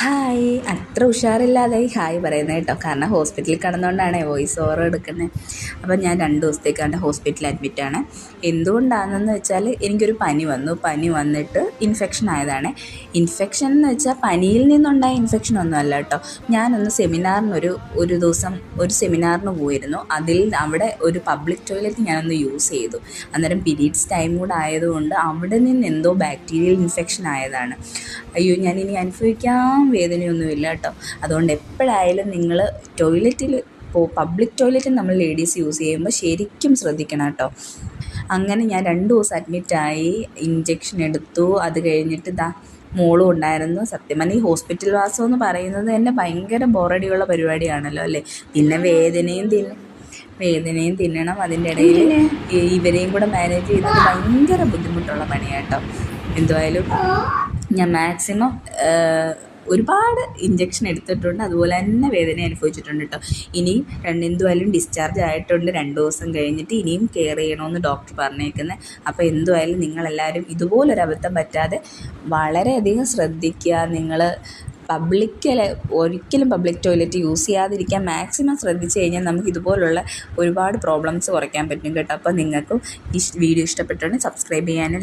Hi അത്ര ഉഷാറില്ലാതായി hi പറയുന്നത് കേട്ടോ. കാരണം ഹോസ്പിറ്റലിൽ കിടന്നുകൊണ്ടാണ് വോയിസ് ഓവർ എടുക്കുന്നത്. അപ്പം ഞാൻ 2 ദിവസത്തേക്കാണ്ട് ഹോസ്പിറ്റലിൽ അഡ്മിറ്റാണ്. എന്തുകൊണ്ടാണെന്ന് വെച്ചാൽ എനിക്കൊരു പനി വന്നു. പനി വന്നിട്ട് ഇൻഫെക്ഷൻ ആയതാണ്. ഇൻഫെക്ഷൻ എന്ന് വെച്ചാൽ പനിയിൽ നിന്നുണ്ടായ ഇൻഫെക്ഷൻ ഒന്നും അല്ല കേട്ടോ. ഞാനൊന്ന് ഒരു ദിവസം ഒരു സെമിനാറിന് പോയിരുന്നു. അവിടെ ഒരു പബ്ലിക് ടോയ്ലറ്റ് ഞാനൊന്ന് യൂസ് ചെയ്തു. അന്നേരം പീരീഡ്സ് ടൈം കൂടെ ആയതുകൊണ്ട് അവിടെ നിന്ന് എന്തോ ബാക്ടീരിയൽ ഇൻഫെക്ഷൻ ആയതാണ്. അയ്യോ, ഞാനിനി അനുഭവിക്കാൻ വേദനയൊന്നുമില്ല കേട്ടോ. അതുകൊണ്ട് എപ്പോഴായാലും നിങ്ങൾ പബ്ലിക് ടോയ്ലറ്റ് നമ്മൾ ലേഡീസ് യൂസ് ചെയ്യുമ്പോൾ ശരിക്കും ശ്രദ്ധിക്കണം കേട്ടോ. അങ്ങനെ ഞാൻ 2 ദിവസം അഡ്മിറ്റായി, ഇഞ്ചക്ഷൻ എടുത്തു. അത് കഴിഞ്ഞിട്ട് മോളും ഉണ്ടായിരുന്നു. സത്യം പറഞ്ഞാൽ ഈ ഹോസ്പിറ്റൽ വാസം എന്ന് പറയുന്നത് തന്നെ ഭയങ്കര ബോറടിയുള്ള പരിപാടിയാണല്ലോ അല്ലേ. പിന്നെ വേദനയും തിന്നണം. അതിൻ്റെ ഇടയിൽ ഇവരെയും കൂടെ മാനേജ് ചെയ്യുന്നത് ഭയങ്കര ബുദ്ധിമുട്ടുള്ള പണിയാട്ടോ. എന്തുമായാലും ഞാൻ മാക്സിമം ഒരുപാട് ഇഞ്ചക്ഷൻ എടുത്തിട്ടുണ്ട്. അതുപോലെ തന്നെ വേദന അനുഭവിച്ചിട്ടുണ്ട് കേട്ടോ. ഇനിയും എന്തുമായാലും ഡിസ്ചാർജ് ആയിട്ടുണ്ട്. 2 ദിവസം കഴിഞ്ഞിട്ട് ഇനിയും കെയർ ചെയ്യണമെന്ന് ഡോക്ടർ പറഞ്ഞേക്കുന്നത്. അപ്പോൾ എന്തുമായാലും നിങ്ങളെല്ലാവരും ഇതുപോലൊരബദ്ധം പറ്റാതെ വളരെയധികം ശ്രദ്ധിക്കുക. നിങ്ങൾ ഒരിക്കലും പബ്ലിക് ടോയ്ലറ്റ് യൂസ് ചെയ്യാതിരിക്കാൻ മാക്സിമം ശ്രദ്ധിച്ചു കഴിഞ്ഞാൽ നമുക്ക് ഇതുപോലുള്ള ഒരുപാട് പ്രോബ്ലംസ് കുറയ്ക്കാൻ പറ്റും കേട്ടോ. അപ്പോൾ നിങ്ങൾക്കും ഈ വീഡിയോ ഇഷ്ടപ്പെട്ടുണ്ടെങ്കിൽ സബ്സ്ക്രൈബ് ചെയ്യാനും